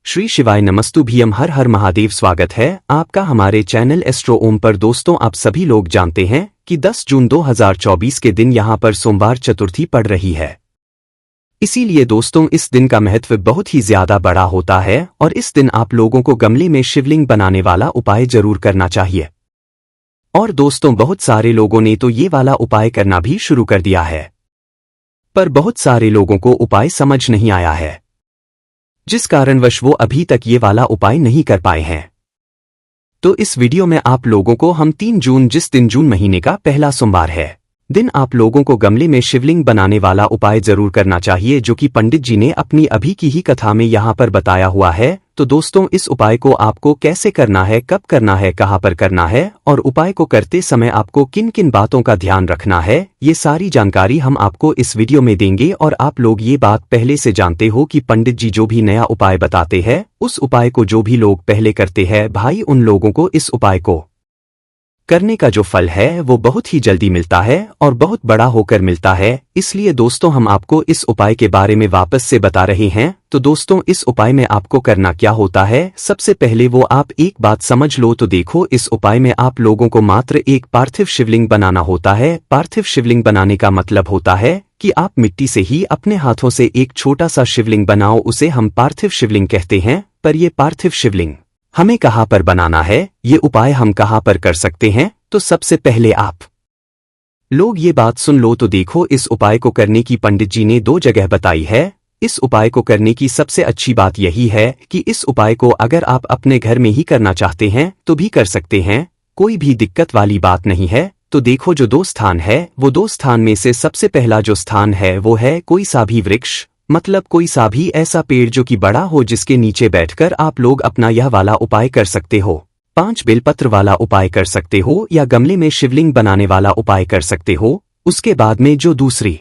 श्री शिवाय नमस्तुभ्यम हर हर महादेव। स्वागत है आपका हमारे चैनल एस्ट्रो ओम पर। दोस्तों, आप सभी लोग जानते हैं कि 10 जून 2024 के दिन यहां पर सोमवार चतुर्थी पड़ रही है। इसीलिए दोस्तों, इस दिन का महत्व बहुत ही ज्यादा बड़ा होता है और इस दिन आप लोगों को गमले में शिवलिंग बनाने वाला उपाय जरूर करना चाहिए। और दोस्तों, बहुत सारे लोगों ने तो ये वाला उपाय करना भी शुरू कर दिया है, पर बहुत सारे लोगों को उपाय समझ नहीं आया है, जिस कारणवश वो अभी तक ये वाला उपाय नहीं कर पाए हैं। तो इस वीडियो में आप लोगों को हम 3 जून, जिस दिन जून महीने का पहला सोमवार है, दिन आप लोगों को गमले में शिवलिंग बनाने वाला उपाय जरूर करना चाहिए, जो कि पंडित जी ने अपनी अभी की ही कथा में यहाँ पर बताया हुआ है। तो दोस्तों, इस उपाय को आपको कैसे करना है, कब करना है, कहाँ पर करना है और उपाय को करते समय आपको किन किन बातों का ध्यान रखना है, ये सारी जानकारी हम आपको इस वीडियो में देंगे। और आप लोग ये बात पहले से जानते हो कि पंडित जी जो भी नया उपाय बताते हैं, उस उपाय को जो भी लोग पहले करते हैं भाई, उन लोगों को इस उपाय को करने का जो फल है वो बहुत ही जल्दी मिलता है और बहुत बड़ा होकर मिलता है। इसलिए दोस्तों, हम आपको इस उपाय के बारे में वापस से बता रहे हैं। तो दोस्तों, इस उपाय में आपको करना क्या होता है, सबसे पहले वो आप एक बात समझ लो। तो देखो, इस उपाय में आप लोगों को मात्र एक पार्थिव शिवलिंग बनाना होता है। पार्थिव शिवलिंग बनाने का मतलब होता है कि आप मिट्टी से ही अपने हाथों से एक छोटा सा शिवलिंग बनाओ, उसे हम पार्थिव शिवलिंग कहते हैं। पर ये पार्थिव शिवलिंग हमें कहाँ पर बनाना है, ये उपाय हम कहाँ पर कर सकते हैं, तो सबसे पहले आप लोग ये बात सुन लो। तो देखो, इस उपाय को करने की पंडित जी ने 2 जगह बताई है। इस उपाय को करने की सबसे अच्छी बात यही है कि इस उपाय को अगर आप अपने घर में ही करना चाहते हैं तो भी कर सकते हैं, कोई भी दिक्कत वाली बात नहीं है। तो देखो, जो 2 स्थान है, वो 2 स्थान में से सबसे पहला जो स्थान है वो है कोई सा भी वृक्ष, मतलब कोई सा भी ऐसा पेड़ जो कि बड़ा हो, जिसके नीचे बैठकर आप लोग अपना यह वाला उपाय कर सकते हो। 5 बेलपत्र वाला उपाय कर सकते हो या गमले में शिवलिंग बनाने वाला उपाय कर सकते हो। उसके बाद में जो दूसरी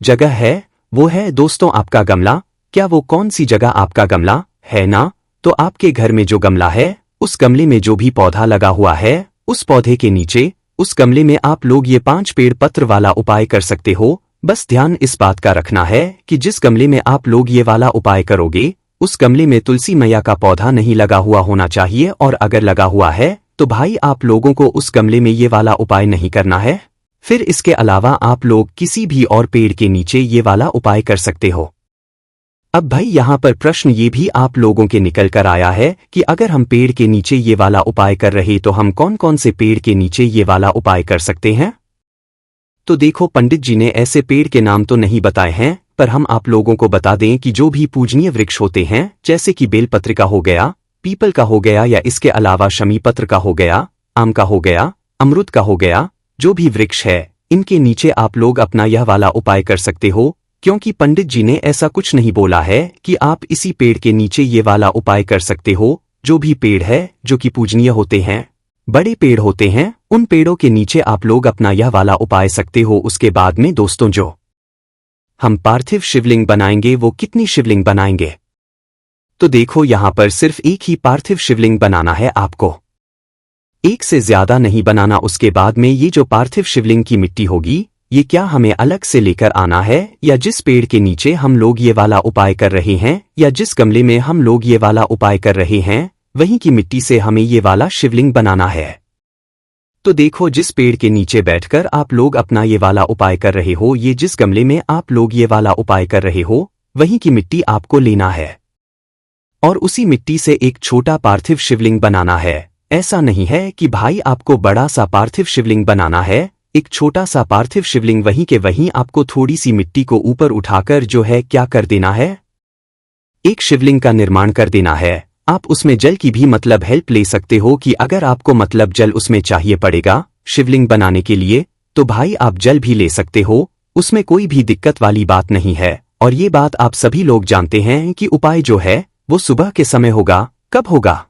जगह है वो है दोस्तों आपका गमला। क्या वो कौन सी जगह आपका गमला है ना? तो आपके घर में जो गमला है, उस गमले में जो भी पौधा लगा हुआ है, उस पौधे के नीचे उस गमले में आप लोग ये 5 पेड़ पत्र वाला उपाय कर सकते हो। बस ध्यान इस बात का रखना है कि जिस गमले में आप लोग ये वाला उपाय करोगे, उस गमले में तुलसी मैया का पौधा नहीं लगा हुआ होना चाहिए, और अगर लगा हुआ है तो भाई आप लोगों को उस गमले में ये वाला उपाय नहीं करना है। फिर इसके अलावा आप लोग किसी भी और पेड़ के नीचे ये वाला उपाय कर सकते हो। अब भाई, यहाँ पर प्रश्न ये भी आप लोगों के निकल कर आया है कि अगर हम पेड़ के नीचे ये वाला उपाय कर रहे तो हम कौन कौन से पेड़ के नीचे ये वाला उपाय कर सकते हैं? तो देखो, पंडित जी ने ऐसे पेड़ के नाम तो नहीं बताए हैं, पर हम आप लोगों को बता दें कि जो भी पूजनीय वृक्ष होते हैं, जैसे कि बेलपत्र का हो गया, पीपल का हो गया, या इसके अलावा शमी पत्र का हो गया, आम का हो गया, अमरूद का हो गया, जो भी वृक्ष है, इनके नीचे आप लोग अपना यह वाला उपाय कर सकते हो। क्योंकि पंडित जी ने ऐसा कुछ नहीं बोला है कि आप इसी पेड़ के नीचे ये वाला उपाय कर सकते हो। जो भी पेड़ है जो कि पूजनीय होते हैं, बड़े पेड़ होते हैं, उन पेड़ों के नीचे आप लोग अपना यह वाला उपाय सकते हो। उसके बाद में दोस्तों, जो हम पार्थिव शिवलिंग बनाएंगे वो कितनी शिवलिंग बनाएंगे? तो देखो, यहां पर सिर्फ एक ही पार्थिव शिवलिंग बनाना है आपको, एक से ज्यादा नहीं बनाना। उसके बाद में ये जो पार्थिव शिवलिंग की मिट्टी होगी, ये क्या हमें अलग से लेकर आना है, या जिस पेड़ के नीचे हम लोग ये वाला उपाय कर रहे हैं, या जिस गमले में हम लोग ये वाला उपाय कर रहे हैं, वहीं की मिट्टी से हमें ये वाला शिवलिंग बनाना है। तो देखो, जिस पेड़ के नीचे बैठकर आप लोग अपना ये वाला उपाय कर रहे हो, ये जिस गमले में आप लोग ये वाला उपाय कर रहे हो, वहीं की मिट्टी आपको लेना है और उसी मिट्टी से एक छोटा पार्थिव शिवलिंग बनाना है। ऐसा नहीं है कि भाई आपको बड़ा सा पार्थिव शिवलिंग बनाना है, एक छोटा सा पार्थिव शिवलिंग वहीं के वहीं आपको थोड़ी सी मिट्टी को ऊपर उठाकर जो है क्या कर देना है, एक शिवलिंग का निर्माण कर देना है। आप उसमें जल की भी मतलब हेल्प ले सकते हो कि अगर आपको मतलब जल उसमें चाहिए पड़ेगा शिवलिंग बनाने के लिए, तो भाई आप जल भी ले सकते हो, उसमें कोई भी दिक्कत वाली बात नहीं है। और ये बात आप सभी लोग जानते हैं कि उपाय जो है वो सुबह के समय होगा। कब होगा?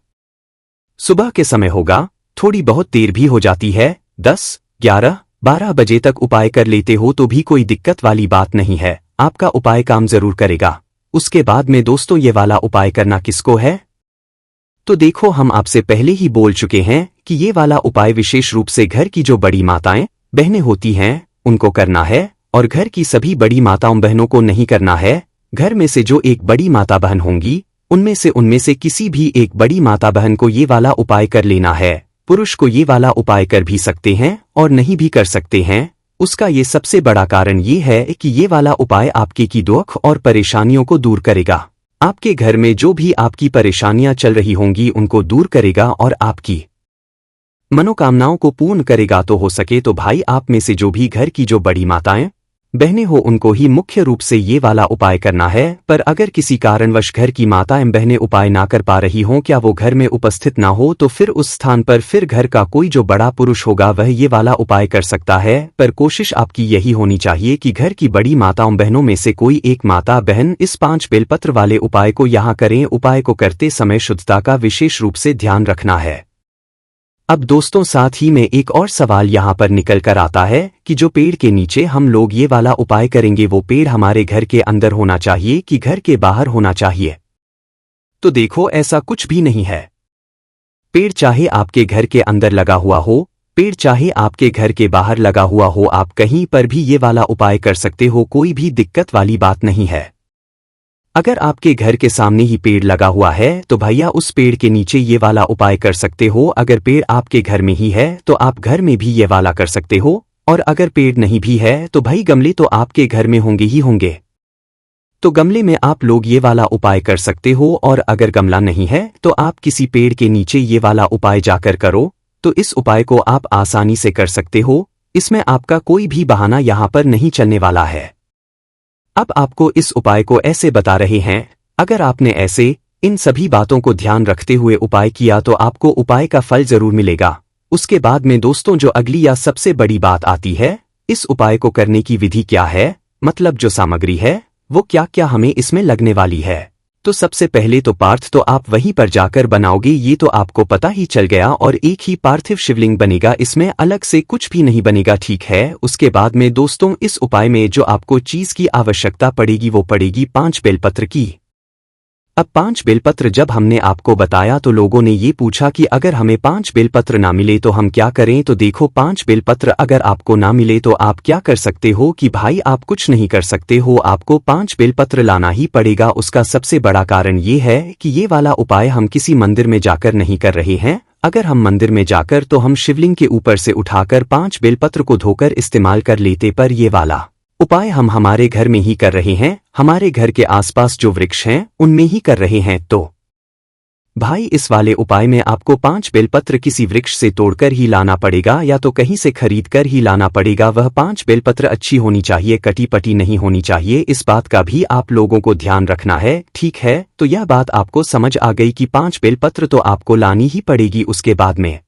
सुबह के समय होगा। थोड़ी बहुत देर भी हो जाती है, 10, 11, 12 बजे तक उपाय कर लेते हो तो भी कोई दिक्कत वाली बात नहीं है, आपका उपाय काम जरूर करेगा। उसके बाद में दोस्तों, ये वाला उपाय करना किसको है? तो देखो, हम आपसे पहले ही बोल चुके हैं कि ये वाला उपाय विशेष रूप से घर की जो बड़ी माताएं बहनें होती हैं उनको करना है, और घर की सभी बड़ी माताओं बहनों को नहीं करना है। घर में से जो एक बड़ी माता बहन होंगी उनमें से किसी भी एक बड़ी माता बहन को ये वाला उपाय कर लेना है। पुरुष को ये वाला उपाय कर भी सकते हैं और नहीं भी कर सकते हैं। उसका ये सबसे बड़ा कारण ये है कि ये वाला उपाय आपके की दुख और परेशानियों को दूर करेगा। आपके घर में जो भी आपकी परेशानियां चल रही होंगी उनको दूर करेगा और आपकी मनोकामनाओं को पूर्ण करेगा। तो हो सके तो भाई आप में से जो भी घर की जो बड़ी माताएं बहनें हो उनको ही मुख्य रूप से ये वाला उपाय करना है। पर अगर किसी कारणवश घर की माताएं बहनें उपाय ना कर पा रही हों, क्या वो घर में उपस्थित ना हो, तो फिर उस स्थान पर फिर घर का कोई जो बड़ा पुरुष होगा वह ये वाला उपाय कर सकता है। पर कोशिश आपकी यही होनी चाहिए कि घर की बड़ी माताओं बहनों में से कोई एक माता बहन इस 5 बेलपत्र वाले उपाय को यहाँ करें। उपाय को करते समय शुद्धता का विशेष रूप से ध्यान रखना है। अब दोस्तों साथ ही में एक और सवाल यहाँ पर निकल कर आता है कि जो पेड़ के नीचे हम लोग ये वाला उपाय करेंगे वो पेड़ हमारे घर के अंदर होना चाहिए कि घर के बाहर होना चाहिए। तो देखो ऐसा कुछ भी नहीं है। पेड़ चाहे आपके घर के अंदर लगा हुआ हो, पेड़ चाहे आपके घर के बाहर लगा हुआ हो, आप कहीं पर भी ये वाला उपाय कर सकते हो, कोई भी दिक्कत वाली बात नहीं है। अगर आपके घर के सामने ही पेड़ लगा हुआ है तो भैया उस पेड़ के नीचे ये वाला उपाय कर सकते हो। अगर पेड़ आपके घर में ही है तो आप घर में भी ये वाला कर सकते हो, और अगर पेड़ नहीं भी है तो भाई गमले तो आपके घर में होंगे ही होंगे, तो गमले में आप लोग ये वाला उपाय कर सकते हो। और अगर गमला नहीं है तो आप किसी पेड़ के नीचे ये वाला उपाय जाकर करो। तो इस उपाय को आप आसानी से कर सकते हो, इसमें आपका कोई भी बहाना यहाँ पर नहीं चलने वाला है। अब आपको इस उपाय को ऐसे बता रहे हैं, अगर आपने ऐसे इन सभी बातों को ध्यान रखते हुए उपाय किया तो आपको उपाय का फल जरूर मिलेगा। उसके बाद में दोस्तों जो अगली या सबसे बड़ी बात आती है, इस उपाय को करने की विधि क्या है, मतलब जो सामग्री है वो क्या क्या हमें इसमें लगने वाली है। तो सबसे पहले तो पार्थ तो आप वहीं पर जाकर बनाओगे, ये तो आपको पता ही चल गया, और एक ही पार्थिव शिवलिंग बनेगा, इसमें अलग से कुछ भी नहीं बनेगा, ठीक है। उसके बाद में दोस्तों इस उपाय में जो आपको चीज की आवश्यकता पड़ेगी वो पड़ेगी 5 बेलपत्र की। अब 5 बेलपत्र जब हमने आपको बताया तो लोगों ने ये पूछा कि अगर हमें 5 बेलपत्र ना मिले तो हम क्या करें। तो देखो 5 बेलपत्र अगर आपको ना मिले तो आप क्या कर सकते हो कि भाई आप कुछ नहीं कर सकते हो, आपको 5 बेलपत्र लाना ही पड़ेगा। उसका सबसे बड़ा कारण ये है कि ये वाला उपाय हम किसी मंदिर में जाकर नहीं कर रहे हैं। अगर हम मंदिर में जाकर तो हम शिवलिंग के ऊपर से उठाकर 5 बेलपत्र को धोकर इस्तेमाल कर लेते, पर ये वाला उपाय हम हमारे घर में ही कर रहे हैं, हमारे घर के आसपास जो वृक्ष हैं उनमें ही कर रहे हैं। तो भाई इस वाले उपाय में आपको 5 बेलपत्र किसी वृक्ष से तोड़कर ही लाना पड़ेगा या तो कहीं से खरीद कर ही लाना पड़ेगा। वह 5 बेलपत्र अच्छी होनी चाहिए, कटी पटी नहीं होनी चाहिए। इस बात का भी आप लोगों को ध्यान रखना है, ठीक है। तो यह बात आपको समझ आ गई कि 5 बेलपत्र तो आपको लानी ही पड़ेगी। उसके बाद में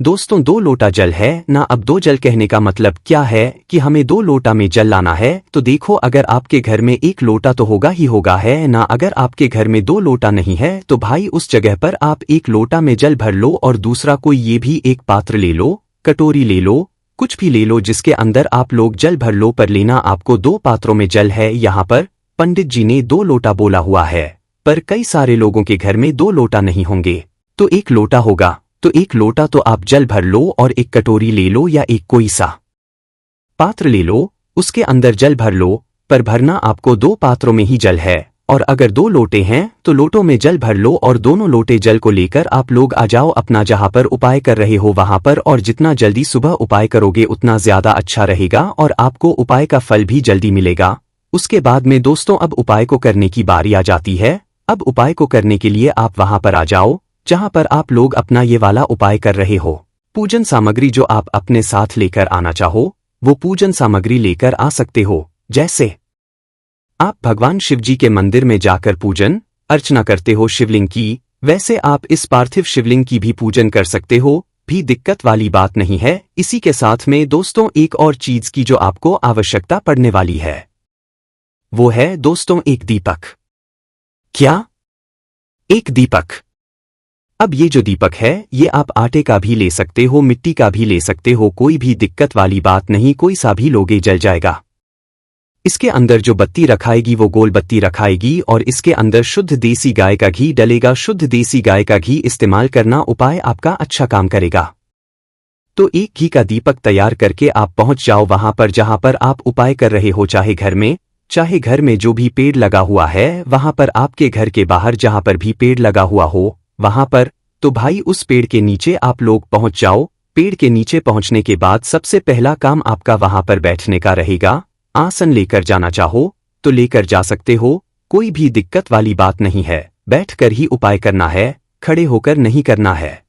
दोस्तों 2 लोटा जल है ना। अब 2 जल कहने का मतलब क्या है कि हमें 2 लोटा में जल लाना है। तो देखो अगर आपके घर में 1 लोटा तो होगा ही होगा है ना। अगर आपके घर में 2 लोटा नहीं है तो भाई उस जगह पर आप 1 लोटा में जल भर लो, और दूसरा कोई ये भी एक पात्र ले लो, कटोरी ले लो, कुछ भी ले लो जिसके अंदर आप लोग जल भर लो। पर लेना आपको 2 पात्रों में जल है। यहाँ पर पंडित जी ने 2 लोटा बोला हुआ है, पर कई सारे लोगों के घर में 2 लोटा नहीं होंगे तो 1 लोटा होगा। तो 1 लोटा तो आप जल भर लो, और 1 कटोरी ले लो या एक कोई सा पात्र ले लो, उसके अंदर जल भर लो। पर भरना आपको 2 पात्रों में ही जल है, और अगर 2 लोटे हैं तो लोटों में जल भर लो, और दोनों लोटे जल को लेकर आप लोग आ जाओ अपना जहां पर उपाय कर रहे हो वहां पर। और जितना जल्दी सुबह उपाय करोगे उतना ज्यादा अच्छा रहेगा, और आपको उपाय का फल भी जल्दी मिलेगा। उसके बाद में दोस्तों अब उपाय को करने की बारी आ जाती है। अब उपाय को करने के लिए आप वहां पर आ जाओ जहां पर आप लोग अपना ये वाला उपाय कर रहे हो। पूजन सामग्री जो आप अपने साथ लेकर आना चाहो वो पूजन सामग्री लेकर आ सकते हो। जैसे आप भगवान शिवजी के मंदिर में जाकर पूजन अर्चना करते हो शिवलिंग की, वैसे आप इस पार्थिव शिवलिंग की भी पूजन कर सकते हो, भी दिक्कत वाली बात नहीं है। इसी के साथ में दोस्तों एक और चीज की जो आपको आवश्यकता पड़ने वाली है वो है दोस्तों एक दीपक। क्या? एक दीपक। अब ये जो दीपक है ये आप आटे का भी ले सकते हो, मिट्टी का भी ले सकते हो, कोई भी दिक्कत वाली बात नहीं, कोई सा भी लोगे जल जाएगा। इसके अंदर जो बत्ती रखाएगी वो गोल बत्ती रखाएगी, और इसके अंदर शुद्ध देसी गाय का घी डलेगा। शुद्ध देसी गाय का घी इस्तेमाल करना, उपाय आपका अच्छा काम करेगा। तो एक घी का दीपक तैयार करके आप पहुंच जाओ वहां पर जहां पर आप उपाय कर रहे हो, चाहे घर में, चाहे घर में जो भी पेड़ लगा हुआ है वहां पर, आपके घर के बाहर जहां पर भी पेड़ लगा हुआ हो वहां पर, तो भाई उस पेड़ के नीचे आप लोग पहुंच जाओ। पेड़ के नीचे पहुंचने के बाद सबसे पहला काम आपका वहां पर बैठने का रहेगा। आसन लेकर जाना चाहो तो लेकर जा सकते हो, कोई भी दिक्कत वाली बात नहीं है। बैठकर ही उपाय करना है, खड़े होकर नहीं करना है।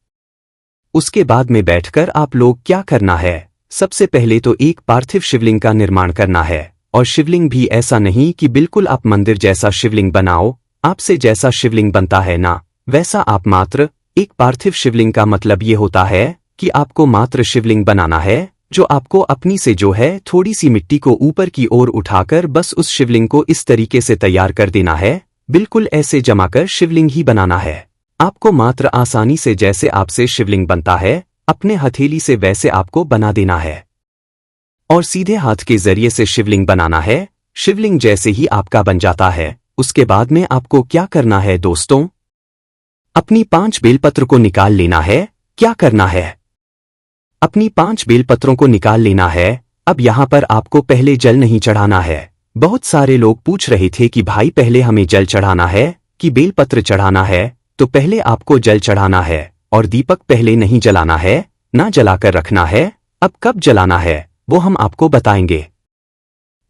उसके बाद में बैठकर आप लोग क्या करना है, सबसे पहले तो एक पार्थिव शिवलिंग का निर्माण करना है। और शिवलिंग भी ऐसा नहीं कि बिल्कुल आप मंदिर जैसा शिवलिंग बनाओ, आपसे जैसा शिवलिंग बनता है ना वैसा आप मात्र एक पार्थिव शिवलिंग का मतलब ये होता है कि आपको मात्र शिवलिंग बनाना है, जो आपको अपनी से जो है थोड़ी सी मिट्टी को ऊपर की ओर उठाकर बस उस शिवलिंग को इस तरीके से तैयार कर देना है। बिल्कुल ऐसे जमाकर शिवलिंग ही बनाना है। आपको मात्र आसानी से जैसे आपसे शिवलिंग बनता है अपने हथेली से वैसे आपको बना देना है और सीधे हाथ के जरिए से शिवलिंग बनाना है। शिवलिंग जैसे ही आपका बन जाता है उसके बाद में आपको क्या करना है दोस्तों, अपनी 5 बेलपत्र को निकाल लेना है। क्या करना है, अपनी 5 बेलपत्रों को निकाल लेना है। अब यहां पर आपको पहले जल नहीं चढ़ाना है। बहुत सारे लोग पूछ रहे थे कि भाई पहले हमें जल चढ़ाना है कि बेलपत्र चढ़ाना है, तो पहले आपको जल चढ़ाना है और दीपक पहले नहीं जलाना है, ना जलाकर रखना है। अब कब जलाना है वो हम आपको बताएंगे।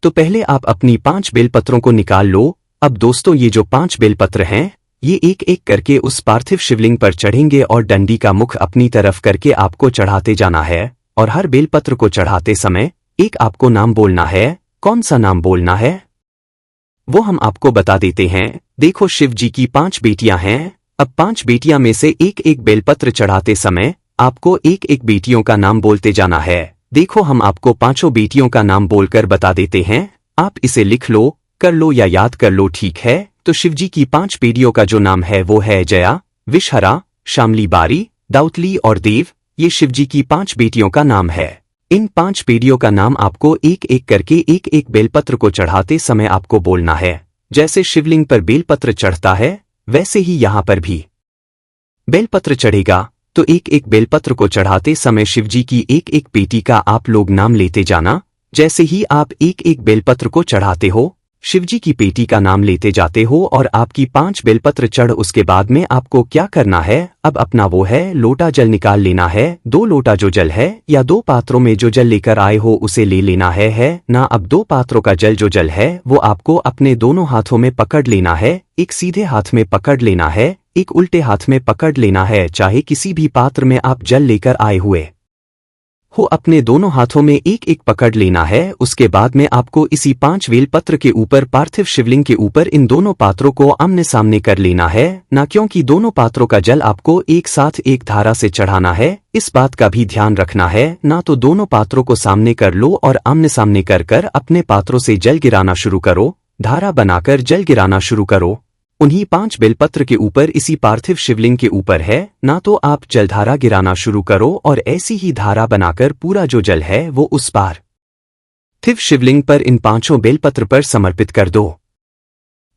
तो पहले आप अपनी 5 बेलपत्रों को निकाल लो। अब दोस्तों ये जो 5 बेलपत्र हैं ये एक एक करके उस पार्थिव शिवलिंग पर चढ़ेंगे और डंडी का मुख अपनी तरफ करके आपको चढ़ाते जाना है। और हर बेलपत्र को चढ़ाते समय एक आपको नाम बोलना है। कौन सा नाम बोलना है वो हम आपको बता देते हैं। देखो शिव जी की 5 बेटियां हैं। अब 5 बेटियां में से एक एक बेलपत्र चढ़ाते समय आपको एक एक बेटियों का नाम बोलते जाना है। देखो हम आपको 5 बेटियों का नाम बोलकर बता देते हैं, आप इसे लिख लो, कर लो या याद कर लो, ठीक है। तो शिवजी की 5 बेटियों का जो नाम है वो है जया, विषहरा, शामली बारी, दाउतली और देव। ये शिवजी की 5 बेटियों का नाम है। इन 5 बेटियों का नाम आपको एक एक करके एक एक बेलपत्र को चढ़ाते समय आपको बोलना है। जैसे शिवलिंग पर बेलपत्र चढ़ता है वैसे ही यहाँ पर भी बेलपत्र चढ़ेगा। तो एक एक बेलपत्र को चढ़ाते समय शिवजी की एक एक बेटी का आप लोग नाम लेते जाना। जैसे ही आप एक एक बेलपत्र को चढ़ाते हो शिवजी की बेटी का नाम लेते जाते हो और आपकी 5 बेलपत्र चढ़ उसके बाद में आपको क्या करना है, अब अपना वो है लोटा जल निकाल लेना है। 2 लोटा जो जल है या 2 पात्रों में जो जल लेकर आए हो उसे ले लेना है ना। अब 2 पात्रों का जल जो जल है वो आपको अपने दोनों हाथों में पकड़ लेना है। एक सीधे हाथ में पकड़ लेना है, एक उल्टे हाथ में पकड़ लेना है। चाहे किसी भी पात्र में आप जल लेकर आए हुए हो अपने दोनों हाथों में एक एक पकड़ लेना है। उसके बाद में आपको इसी 5 बेलपत्र के ऊपर पार्थिव शिवलिंग के ऊपर इन दोनों पात्रों को आमने सामने कर लेना है ना, क्योंकि दोनों पात्रों का जल आपको एक साथ एक धारा से चढ़ाना है। इस बात का भी ध्यान रखना है ना। तो दोनों पात्रों को सामने कर लो और आमने सामने कर कर अपने पात्रों से जल गिराना शुरू करो। धारा बनाकर जल गिराना शुरू करो। उन्हीं 5 बेलपत्र के ऊपर इसी पार्थिव शिवलिंग के ऊपर है ना। तो आप जलधारा गिराना शुरू करो और ऐसी ही धारा बनाकर पूरा जो जल है वो उस पार्थिव शिवलिंग पर इन 5 बेलपत्र पर समर्पित कर दो।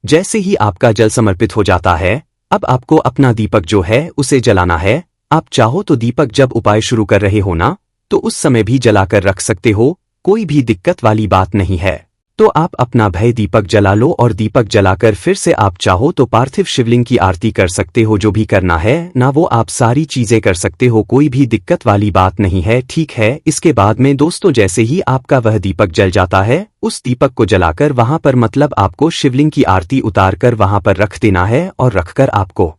जैसे ही आपका जल समर्पित हो जाता है अब आपको अपना दीपक जो है उसे जलाना है। आप चाहो तो दीपक जब उपाय शुरू कर रहे हो ना तो उस समय भी जलाकर रख सकते हो, कोई भी दिक्कत वाली बात नहीं है। तो आप अपना भय दीपक जला लो और दीपक जलाकर फिर से आप चाहो तो पार्थिव शिवलिंग की आरती कर सकते हो। जो भी करना है ना वो आप सारी चीजें कर सकते हो, कोई भी दिक्कत वाली बात नहीं है, ठीक है। इसके बाद में दोस्तों जैसे ही आपका वह दीपक जल जाता है उस दीपक को जलाकर वहां पर मतलब आपको शिवलिंग की आरती उतार कर वहां पर रख देना है। और रखकर आपको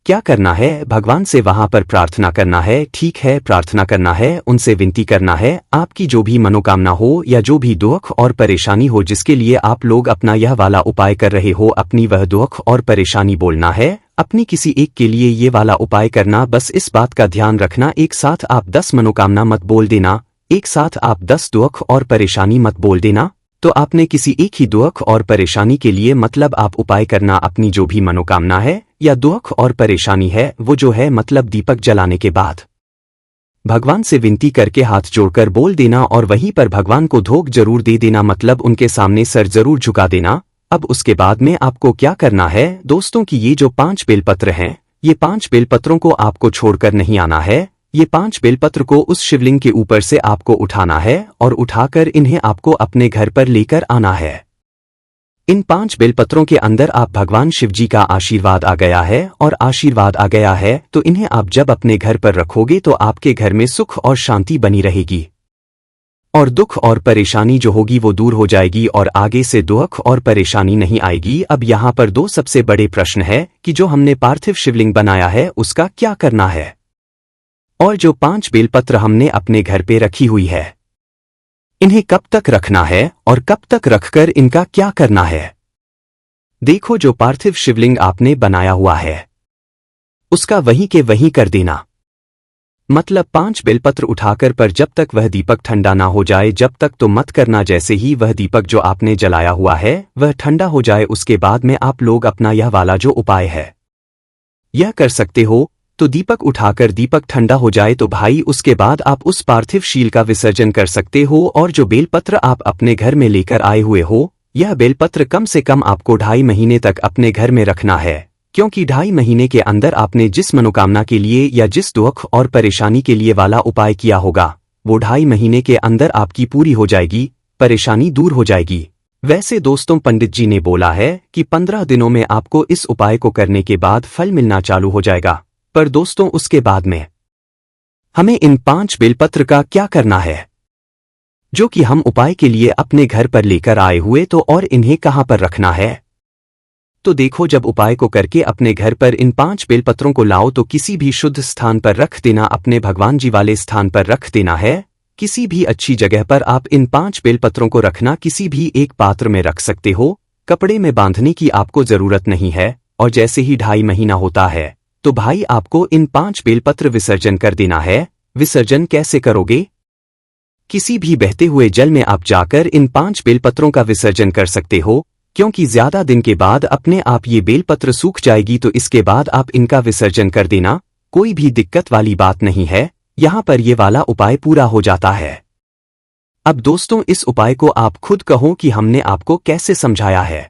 क्या करना है, भगवान से वहां पर प्रार्थना करना है, ठीक है। प्रार्थना करना है, उनसे विनती करना है। आपकी जो भी मनोकामना हो या जो भी दुख और परेशानी हो जिसके लिए आप लोग अपना यह वाला उपाय कर रहे हो, अपनी वह दुख और परेशानी बोलना है। अपनी किसी एक के लिए ये वाला उपाय करना, बस इस बात का ध्यान रखना एक साथ आप 10 मनोकामना मत बोल देना, एक साथ आप 10 दुख और परेशानी मत बोल देना। तो आपने किसी एक ही दुख और परेशानी के लिए मतलब आप उपाय करना, अपनी जो भी मनोकामना है या दुख और परेशानी है वो जो है मतलब दीपक जलाने के बाद भगवान से विनती करके हाथ जोड़कर बोल देना और वहीं पर भगवान को धोख जरूर दे देना, मतलब उनके सामने सर जरूर झुका देना। अब उसके बाद में आपको क्या करना है दोस्तों कि ये जो 5 बेलपत्र हैं ये 5 बेलपत्रों को आपको छोड़कर नहीं आना है। ये 5 बेलपत्र को उस शिवलिंग के ऊपर से आपको उठाना है और उठाकर इन्हें आपको अपने घर पर लेकर आना है। इन 5 बेलपत्रों के अंदर आप भगवान शिवजी का आशीर्वाद आ गया है, और आशीर्वाद आ गया है तो इन्हें आप जब अपने घर पर रखोगे तो आपके घर में सुख और शांति बनी रहेगी, और दुख और परेशानी जो होगी वो दूर हो जाएगी, और आगे से दुख और परेशानी नहीं आएगी। अब यहाँ पर 2 सबसे बड़े प्रश्न है कि जो हमने पार्थिव शिवलिंग बनाया है उसका क्या करना है, और जो 5 बेलपत्र हमने अपने घर पे रखी हुई है इन्हें कब तक रखना है, और कब तक रखकर इनका क्या करना है। देखो, जो पार्थिव शिवलिंग आपने बनाया हुआ है उसका वहीं के वहीं कर देना, मतलब 5 बेलपत्र उठाकर, पर जब तक वह दीपक ठंडा ना हो जाए जब तक तो मत करना। जैसे ही वह दीपक जो आपने जलाया हुआ है वह ठंडा हो जाए उसके बाद में आप लोग अपना यह वाला जो उपाय है यह कर सकते हो। तो दीपक उठाकर दीपक ठंडा हो जाए तो भाई उसके बाद आप उस पार्थिव शील का विसर्जन कर सकते हो। और जो बेलपत्र आप अपने घर में लेकर आए हुए हो यह बेलपत्र कम से कम आपको 2.5 महीने तक अपने घर में रखना है, क्योंकि 2.5 महीने के अंदर आपने जिस मनोकामना के लिए या जिस दुख और परेशानी के लिए वाला उपाय किया होगा वो 2.5 महीने के अंदर आपकी पूरी हो जाएगी, परेशानी दूर हो जाएगी। वैसे दोस्तों, पंडित जी ने बोला है कि 15 दिनों में आपको इस उपाय को करने के बाद फल मिलना चालू हो जाएगा, पर दोस्तों उसके बाद में हमें इन 5 बेलपत्र का क्या करना है जो कि हम उपाय के लिए अपने घर पर लेकर आए हुए, तो और इन्हें कहां पर रखना है। तो देखो, जब उपाय को करके अपने घर पर इन 5 बेलपत्रों को लाओ तो किसी भी शुद्ध स्थान पर रख देना, अपने भगवान जी वाले स्थान पर रख देना है। किसी भी अच्छी जगह पर आप इन 5 बेलपत्रों को रखना, किसी भी एक पात्र में रख सकते हो, कपड़े में बांधने की आपको जरूरत नहीं है। और जैसे ही 2.5 महीना होता है तो भाई आपको इन 5 बेलपत्र विसर्जन कर देना है। विसर्जन कैसे करोगे? किसी भी बहते हुए जल में आप जाकर इन 5 बेलपत्रों का विसर्जन कर सकते हो, क्योंकि ज्यादा दिन के बाद अपने आप ये बेलपत्र सूख जाएगी, तो इसके बाद आप इनका विसर्जन कर देना, कोई भी दिक्कत वाली बात नहीं है। यहां पर ये वाला उपाय पूरा हो जाता है। अब दोस्तों, इस उपाय को आप खुद कहो कि हमने आपको कैसे समझाया है।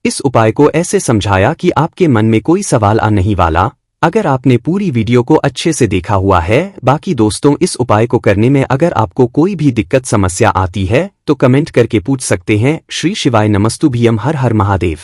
इस उपाय को ऐसे समझाया कि आपके मन में कोई सवाल आ नहीं वाला, अगर आपने पूरी वीडियो को अच्छे से देखा हुआ है। बाकी दोस्तों, इस उपाय को करने में अगर आपको कोई भी दिक्कत समस्या आती है तो कमेंट करके पूछ सकते हैं। श्री शिवाय नमस्तुभ्यम, हर हर महादेव।